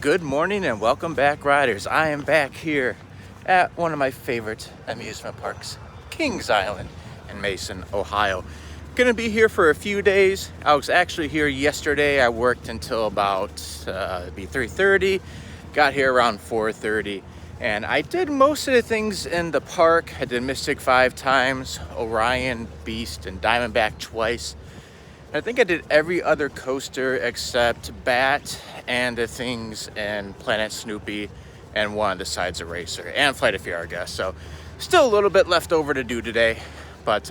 Good morning and welcome back, riders. I am back here at one of my favorite amusement parks, Kings Island in Mason, Ohio. Gonna be here for a few days. I was actually here yesterday. I worked until about 3:30, got here around 4:30, and I did most of the things in the park. I did Mystic 5 times, Orion, Beast, and Diamondback twice. I think I did every other coaster except Bat and the things in Planet Snoopy and one of the Sides of Racer and Flight of Fear, I guess. So still a little bit left over to do today, but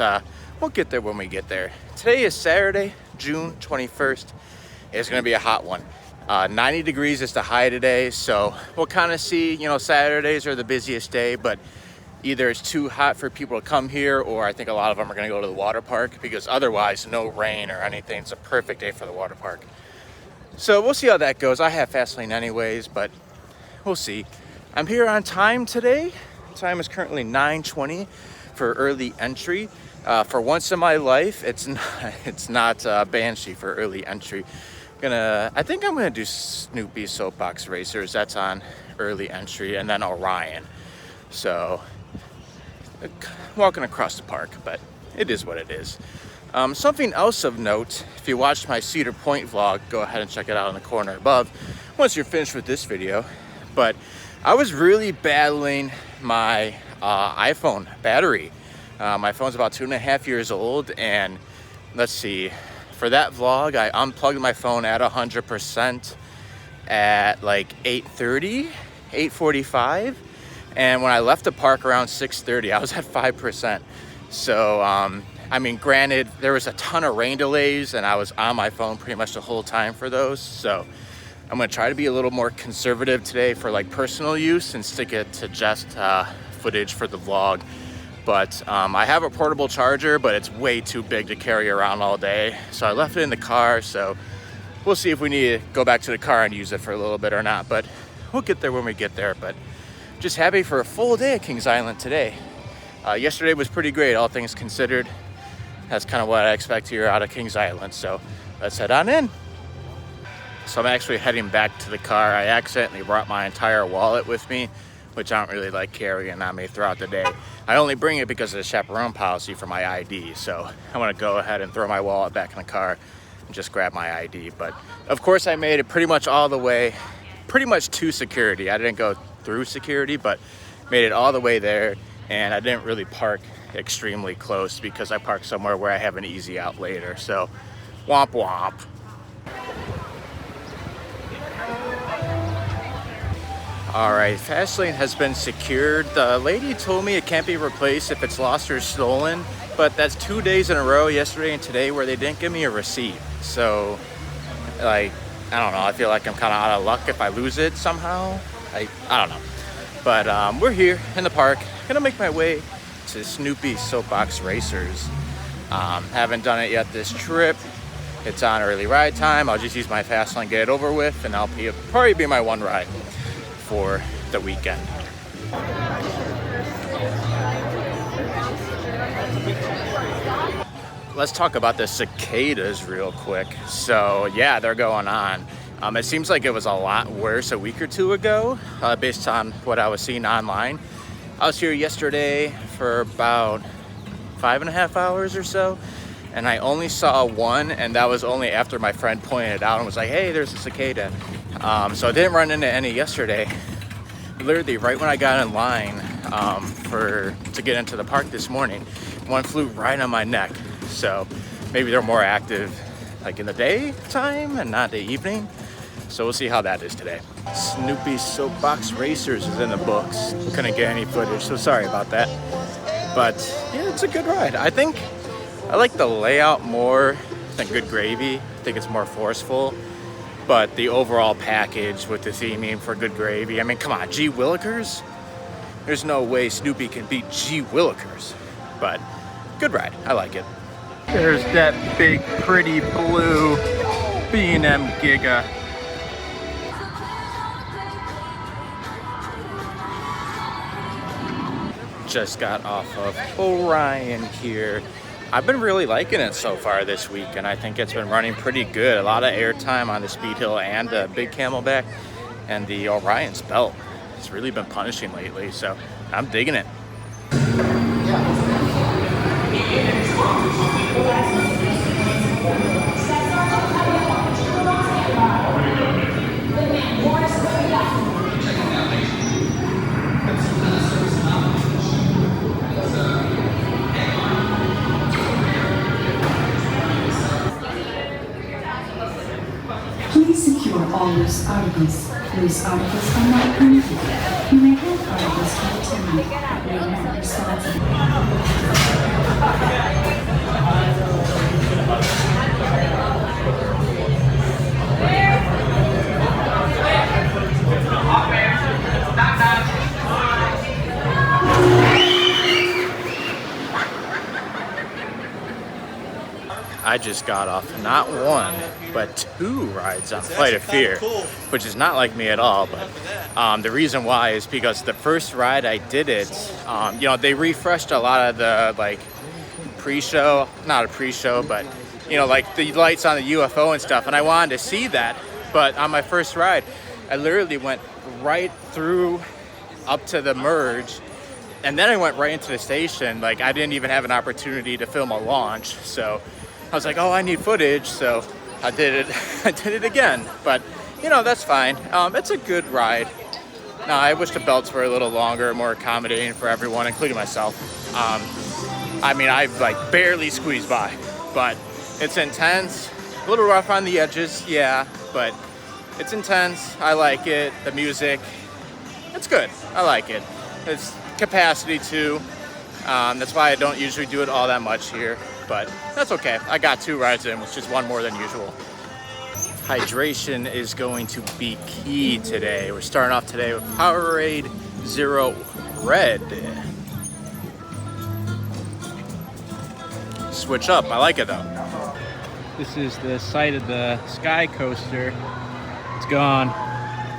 we'll get there when we get there. Today is Saturday, June 21st. It's gonna be a hot one. 90 degrees is the high today, so we'll kind of see, Saturdays are the busiest day, but either it's too hot for people to come here, or I think a lot of them are gonna go to the water park because otherwise no rain or anything. It's a perfect day for the water park. So we'll see how that goes. I have fast lane anyways, but we'll see. I'm here on time today. Time is currently 9:20 for early entry. For once in my life, it's not Banshee for early entry. I think I'm gonna do Snoopy Soapbox Racers. That's on early entry, and then Orion. So walking across the park, but it is what it is. Something else of note, if you watched my Cedar Point vlog, go ahead and check it out in the corner above once you're finished with this video. But I was really battling my iPhone battery. My phone's about 2.5 years old, and let's see, for that vlog I unplugged my phone at 100% at like 8:30, 8:45. And when I left the park around 6:30, I was at 5%. So, granted, there was a ton of rain delays and I was on my phone pretty much the whole time for those. So I'm gonna try to be a little more conservative today for like personal use and stick it to just footage for the vlog. But I have a portable charger, but it's way too big to carry around all day. So I left it in the car. So we'll see if we need to go back to the car and use it for a little bit or not. But we'll get there when we get there. But just happy for a full day at Kings Island today. Yesterday was pretty great, all things considered. That's kind of what I expect here out of Kings Island. So let's head on in. So I'm actually heading back to the car. I accidentally brought my entire wallet with me, which I don't really like carrying on me throughout the day. I only bring it because of the chaperone policy for my ID. So I'm gonna go ahead and throw my wallet back in the car and just grab my ID. But of course I made it pretty much all the way, pretty much to security. I didn't go through security, but made it all the way there, and I didn't really park extremely close because I parked somewhere where I have an easy out later. So womp womp. All right, fast lane has been secured. The lady told me it can't be replaced if it's lost or stolen, but that's 2 days in a row, yesterday and today, where they didn't give me a receipt. So like, I don't know, I feel like I'm kind of out of luck if I lose it somehow. I don't know, but we're here in the park. Gonna make my way to Snoopy Soapbox Racers. Haven't done it yet this trip. It's on early ride time. I'll just use my fast lane, get it over with, and I'll probably be my one ride for the weekend. Let's talk about the cicadas real quick. So yeah, they're going on. It seems like it was a lot worse a week or two ago, based on what I was seeing online. I was here yesterday for about 5.5 hours or so, and I only saw one, and that was only after my friend pointed it out and was like, hey, there's a cicada. So I didn't run into any yesterday. Literally right when I got in line to get into the park this morning, one flew right on my neck. So maybe they're more active like in the daytime and not the evening. So we'll see how that is today. Snoopy Soapbox Racers is in the books. Couldn't get any footage, so sorry about that. But yeah, it's a good ride. I think I like the layout more than Good Gravy. I think it's more forceful. But the overall package with the theming for Good Gravy, I mean, come on, G Willikers? There's no way Snoopy can beat G Willikers. But good ride, I like it. There's that big, pretty blue B&M Giga. Just got off of Orion here. I've been really liking it so far this week, and I think it's been running pretty good. A lot of airtime on the Speed Hill and the Big Camelback. And the Orion's belt has really been punishing lately, so I'm digging it. Please secure all loose articles. Loose articles are not permitted. You may have articles to the tenant, but we are not responsible. I just got off not one, but two rides on Flight of Fear, which is not like me at all. But the reason why is because the first ride I did it, you know, they refreshed a lot of the like pre-show, not a pre-show, but you know, like the lights on the UFO and stuff, and I wanted to see that. But on my first ride, I literally went right through up to the merge, and then I went right into the station. Like I didn't even have an opportunity to film a launch, so I was like, oh, I need footage, so I did it. I did it again, but you know, that's fine. It's a good ride. Now, I wish the belts were a little longer, more accommodating for everyone, including myself. I mean, I've like barely squeezed by, but it's intense. A little rough on the edges, yeah, but it's intense. I like it. The music, it's good. I like it. It's capacity too. That's why I don't usually do it all that much here, but that's okay. I got two rides in, which is one more than usual. Hydration is going to be key today. We're starting off today with Powerade Zero Red. Switch up, I like it though. This is the site of the Sky Coaster. It's gone.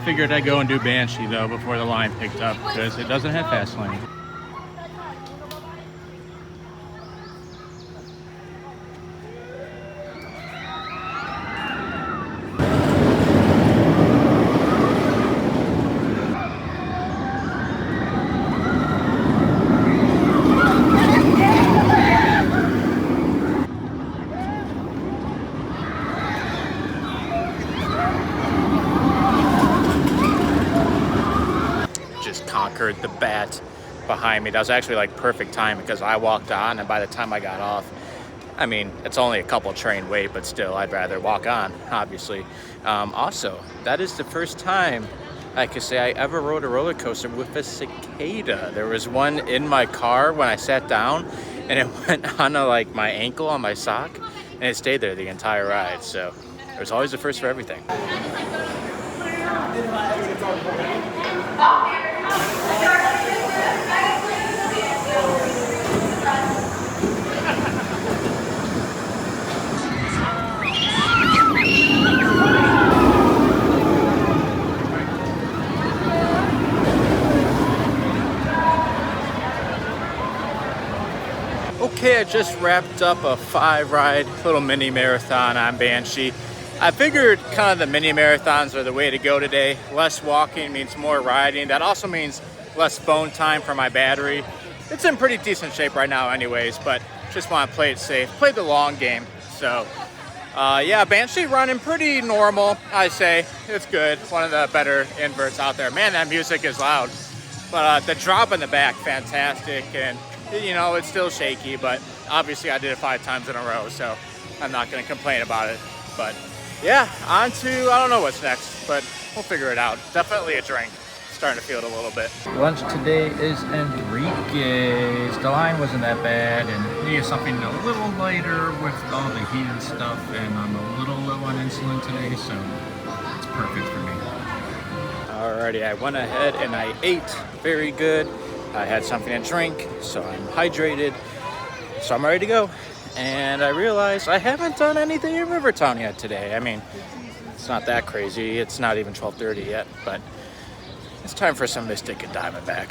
Figured I'd go and do Banshee though before the line picked up because it doesn't have fast lane. Conquered the bat behind me. That was actually like perfect time because I walked on, and by the time I got off, I mean, it's only a couple train wait, but still I'd rather walk on, obviously. Also, that is the first time I could say I ever rode a roller coaster with a cicada. There was one in my car when I sat down, and it went on like my ankle on my sock, and it stayed there the entire ride. So there's always a first for everything. Okay, I just wrapped up a 5-ride little mini marathon on Banshee. I figured kind of the mini marathons are the way to go today. Less walking means more riding. That also means less phone time for my battery. It's in pretty decent shape right now anyways, but just want to play it safe, play the long game. So yeah, Banshee running pretty normal, I say. It's good, one of the better inverts out there. Man, that music is loud. But the drop in the back, fantastic. And you know, it's still shaky, but obviously I did it 5 times in a row, so I'm not gonna complain about it. But yeah, on to, I don't know what's next, but we'll figure it out. Definitely a drink. Starting to feel it a little bit. Lunch today is Enrique's. The line wasn't that bad, and needed something a little lighter with all the heat and stuff, and I'm a little low on insulin today, so it's perfect for me. Alrighty, I went ahead and I ate very good. I had something to drink, so I'm hydrated, so I'm ready to go. And I realized I haven't done anything in Rivertown yet today. I mean, it's not that crazy. It's not even 12:30 yet, but it's time for some Mystic and Diamondback.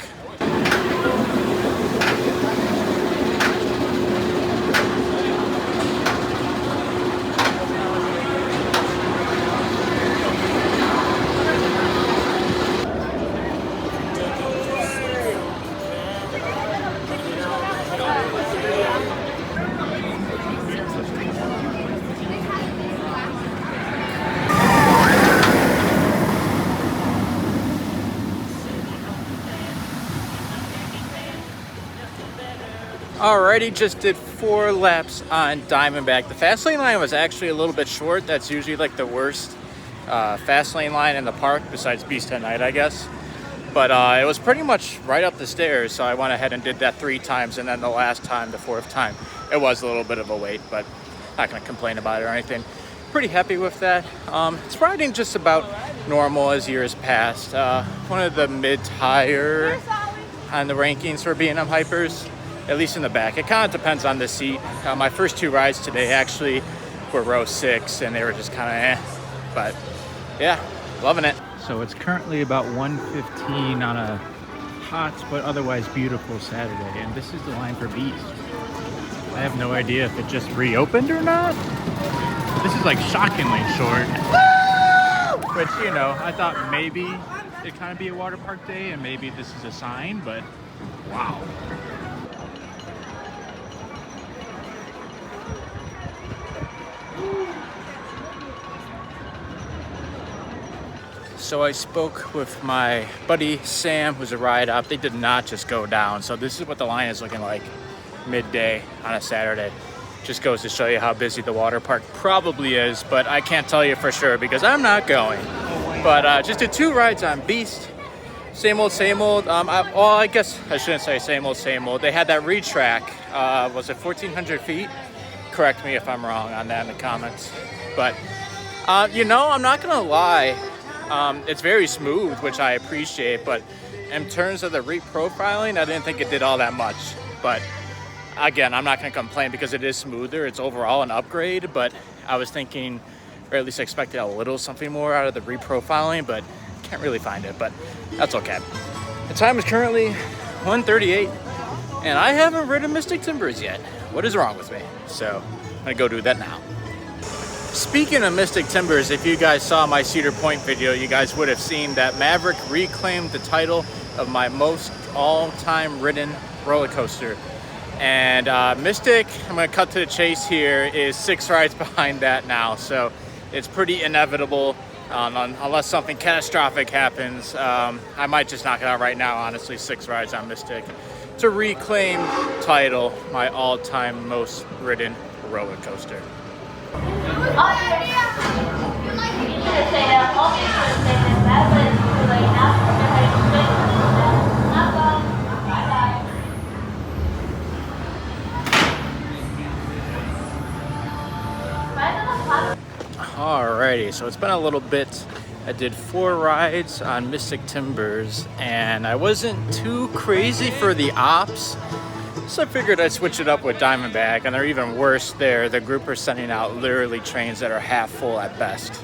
Alrighty, just did 4 laps on Diamondback. The fast lane line was actually a little bit short. That's usually like the worst fast lane line in the park, besides Beast at Night, I guess. But it was pretty much right up the stairs, so I went ahead and did that 3 times, and then the last time, the 4th time, it was a little bit of a wait, but not gonna complain about it or anything. Pretty happy with that. It's riding just about normal as years past. One of the mid-higher on the rankings for B&M Hypers, at least in the back. It kind of depends on the seat. My first 2 rides today actually were row 6, and they were just kind of but yeah, loving it. So it's currently about 1:15 on a hot but otherwise beautiful Saturday, and this is the line for Beast. I have no idea if it just reopened or not. This is like shockingly short. Which, you know, I thought maybe it'd kind of be a water park day and maybe this is a sign, but wow. So I spoke with my buddy Sam, who's a ride up. They did not just go down. So this is what the line is looking like midday on a Saturday. Just goes to show you how busy the water park probably is, but I can't tell you for sure because I'm not going. But just did 2 rides on Beast. Same old, same old. I guess I shouldn't say same old, same old. They had that retrack. Was it 1,400 feet? Correct me if I'm wrong on that in the comments. But, you know, I'm not going to lie. It's very smooth, which I appreciate, but in terms of the reprofiling, I didn't think it did all that much. But again, I'm not going to complain because it is smoother. It's overall an upgrade, but I was thinking, or at least expected a little something more out of the reprofiling, but can't really find it, but that's okay. The time is currently 1:38, and I haven't ridden Mystic Timbers yet. What is wrong with me? So I'm going to go do that now. Speaking of Mystic Timbers, if you guys saw my Cedar Point video, you guys would have seen that Maverick reclaimed the title of my most all-time ridden roller coaster. And Mystic, I'm going to cut to the chase here, is 6 rides behind that now. So it's pretty inevitable, unless something catastrophic happens. I might just knock it out right now, honestly, 6 rides on Mystic to reclaim title, my all-time most ridden roller coaster. Alrighty, so it's been a little bit. I did 4 rides on Mystic Timbers, and I wasn't too crazy for the ops. So I figured I'd switch it up with Diamondback, and they're even worse there. The group are sending out literally trains that are half full at best.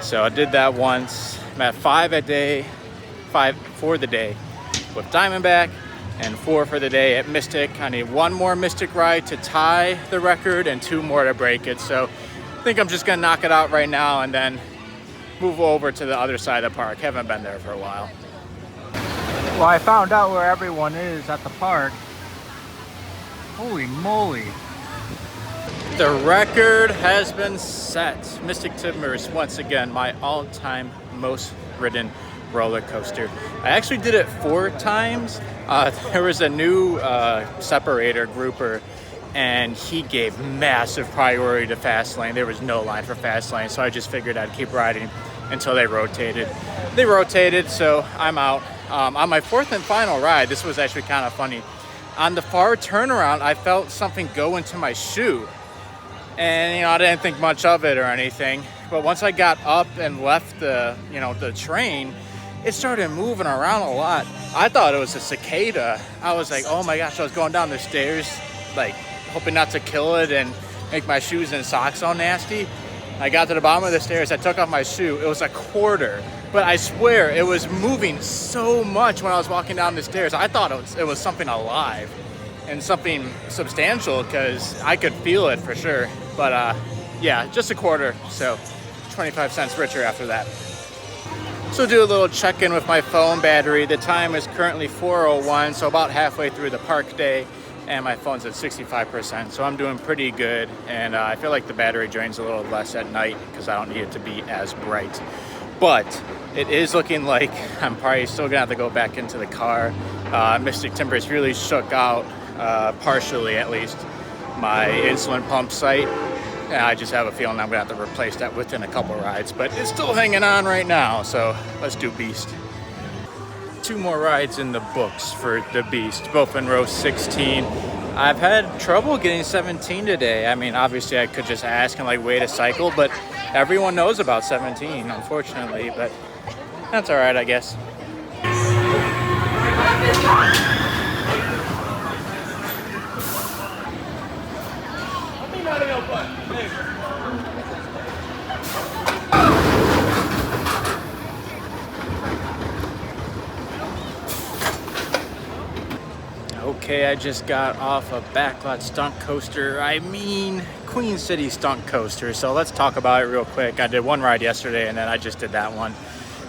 So I did that once. I'm at 5 for the day with Diamondback, and 4 for the day at Mystic. I need 1 more Mystic ride to tie the record and 2 more to break it. So I think I'm just gonna knock it out right now and then move over to the other side of the park. Haven't been there for a while. Well, I found out where everyone is at the park. Holy moly. The record has been set. Mystic Timbers, once again, my all-time most ridden roller coaster. I actually did it 4 times. There was a new separator grouper, and he gave massive priority to fast lane. There was no line for fast lane, so I just figured I'd keep riding until they rotated. They rotated, so I'm out. On my 4th and final ride, this was actually kind of funny. On the far turnaround, I felt something go into my shoe. And, you know, I didn't think much of it or anything. But once I got up and left the train, it started moving around a lot. I thought it was a cicada. I was like, oh my gosh, I was going down the stairs, like, hoping not to kill it and make my shoes and socks all nasty. I got to the bottom of the stairs, I took off my shoe. It was a quarter. But I swear, it was moving so much when I was walking down the stairs. I thought it was something alive and something substantial because I could feel it for sure. But yeah, just a quarter, so 25 cents richer after that. So do a little check-in with my phone battery. The time is currently 4:01, so about halfway through the park day, and my phone's at 65%, so I'm doing pretty good. And I feel like the battery drains a little less at night because I don't need it to be as bright. But it is looking like I'm probably still gonna have to go back into the car. Mystic Timbers really shook out partially at least, my insulin pump site. And I just have a feeling I'm gonna have to replace that within a couple rides, but it's still hanging on right now, so let's do Beast. 2 more rides in the books for the Beast, both in row 16. I've had trouble getting 17 today. I mean, obviously I could just ask and like wait a cycle, but everyone knows about 17, unfortunately, but that's all right, I guess. Okay, I just got off a backlot stunt coaster. I mean, Queen City stunt coaster. So let's talk about it real quick. I did one ride yesterday and then I just did that one.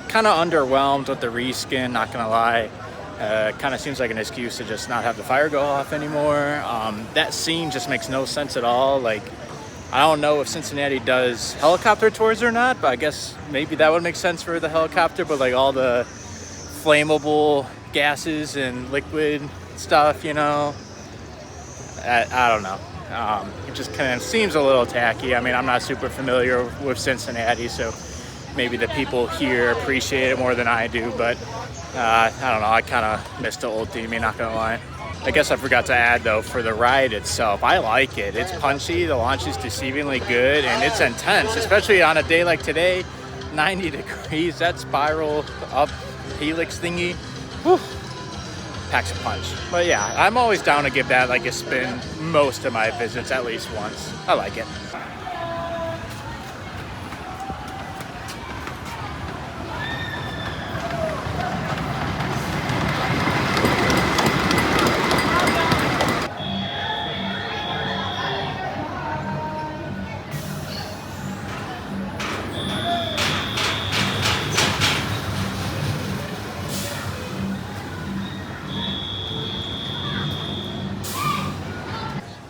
Kind of underwhelmed with the reskin, not gonna lie. Kind of seems like an excuse to just not have the fire go off anymore. That scene just makes no sense at all. Like, I don't know if Cincinnati does helicopter tours or not, but I guess maybe that would make sense for the helicopter, but like all the flammable gases and liquid stuff, you know, I don't know. It just kind of seems a little tacky. I mean, I'm not super familiar with Cincinnati, so maybe the people here appreciate it more than I do, but I don't know. I kind of missed the old theming, not gonna lie. I guess I forgot to add though, for the ride itself, I like it. It's punchy, the launch is deceivingly good, and it's intense, especially on a day like today, 90 degrees, that spiral up helix thingy, whew, packs a punch. But yeah, I'm always down to give that like a spin most of my visits, at least once. I like it.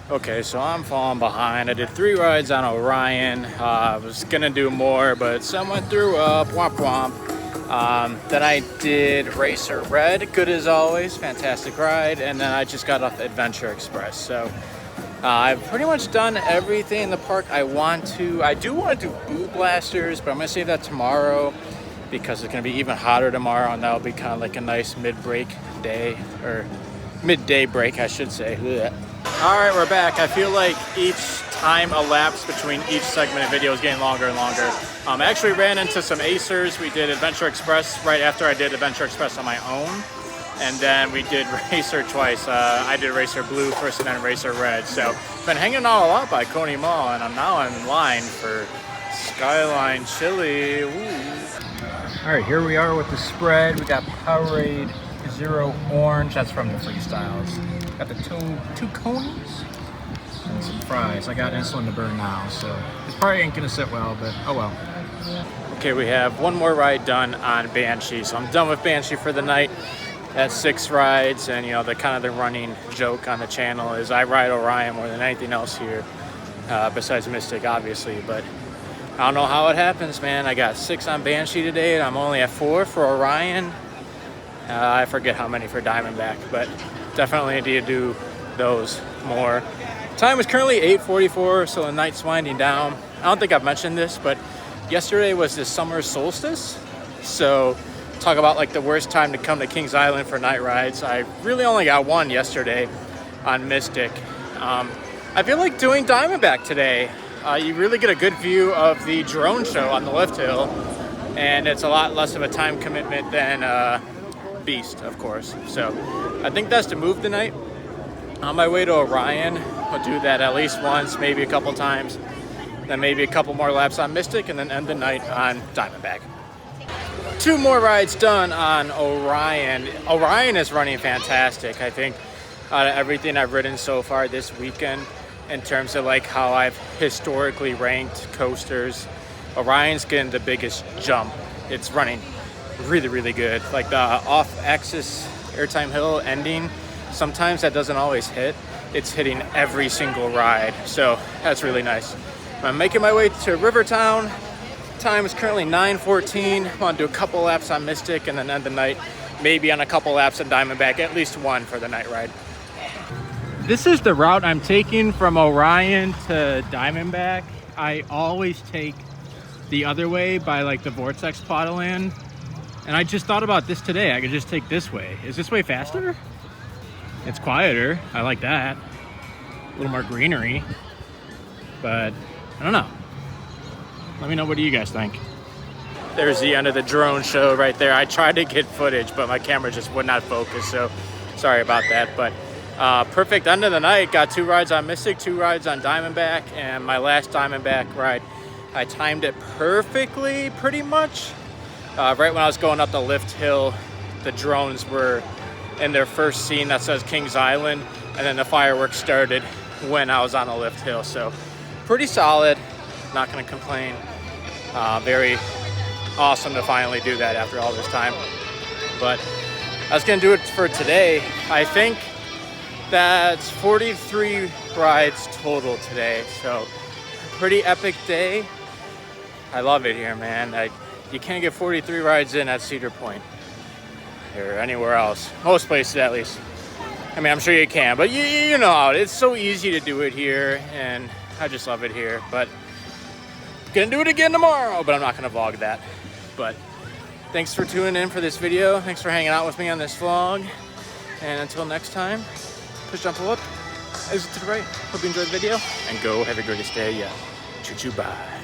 Okay, so I'm falling behind. I did 3 rides on Orion. I was gonna do more, but someone threw up, womp womp. Then I did Racer Red, good as always, fantastic ride. And then I just got off Adventure Express. So I've pretty much done everything in the park I want to. I do want to do Boo Blasters, but I'm gonna save that tomorrow because it's gonna be even hotter tomorrow, and that'll be kind of like a nice mid-break day, or midday break, I should say. Blech. All right, we're back. I feel like each time elapsed between each segment of video is getting longer and longer. I actually ran into some Acers. We did Adventure Express right after I did Adventure Express on my own. And then we did Racer twice. I did Racer Blue first and then Racer Red. So been hanging out a lot by Coney Mall, and I'm now in line for Skyline Chili. Ooh. All right, here we are with the spread. We got Powerade Zero Orange. That's from the Freestyles. Got the two conies and some fries. I got insulin to burn now, so this probably ain't gonna sit well, but oh well. Okay, we have one more ride done on Banshee, so I'm done with Banshee for the night. That's 6 rides, and you know, the kind of the running joke on the channel is I ride Orion more than anything else here, besides Mystic, obviously. But I don't know how it happens, man. I got 6 on Banshee today, and I'm only at 4 for Orion. I forget how many for Diamondback, but definitely need to do those more. Time is currently 8:44, so the night's winding down. I don't think I've mentioned this, but yesterday was the summer solstice. So talk about like the worst time to come to Kings Island for night rides. I really only got one yesterday on Mystic. I feel like doing Diamondback today. You really get a good view of the drone show on the lift hill, and it's a lot less of a time commitment than Beast, of course. So I think that's the move tonight. On my way to Orion, I'll do that at least once, maybe a couple times, then maybe a couple more laps on Mystic, and then end the night on Diamondback. 2 more rides done on Orion. Orion is running fantastic. I think out of everything I've ridden so far this weekend, in terms of like how I've historically ranked coasters, Orion's getting the biggest jump. It's running really, really good. Like the off-axis airtime hill ending, sometimes that doesn't always hit. It's hitting every single ride, so that's really nice. I'm making my way to Rivertown. Time is currently 9:14. I'm gonna do a couple laps on Mystic and then end the night maybe on a couple laps on Diamondback, at least one for the night ride. This is the route I'm taking from Orion to Diamondback. I always take the other way by like the Vortex plot of land. And I just thought about this today. I could just take this way. Is this way faster? It's quieter. I like that. A little more greenery. But I don't know. Let me know, what do you guys think? There's the end of the drone show right there. I tried to get footage, but my camera just would not focus, so sorry about that. But perfect end of the night. Got 2 rides on Mystic, 2 rides on Diamondback, and my last Diamondback ride, I timed it perfectly, pretty much. Right when I was going up the lift hill, the drones were in their first scene that says Kings Island, and then the fireworks started when I was on the lift hill. So pretty solid, not gonna complain. Very awesome to finally do that after all this time. But that's gonna do it for today. I think that's 43 rides total today, so pretty epic day. I love it here, man. You can't get 43 rides in at Cedar Point or anywhere else, most places at least. I mean, I'm sure you can, but you know how it's so easy to do it here, and I just love it here. But gonna do it again tomorrow, but I'm not gonna vlog that. But thanks for tuning in for this video. Thanks for hanging out with me on this vlog, and until next time, push, jump, pull up, exit to the right. Hope you enjoyed the video, and go have a greatest day. Yeah, choo choo, bye.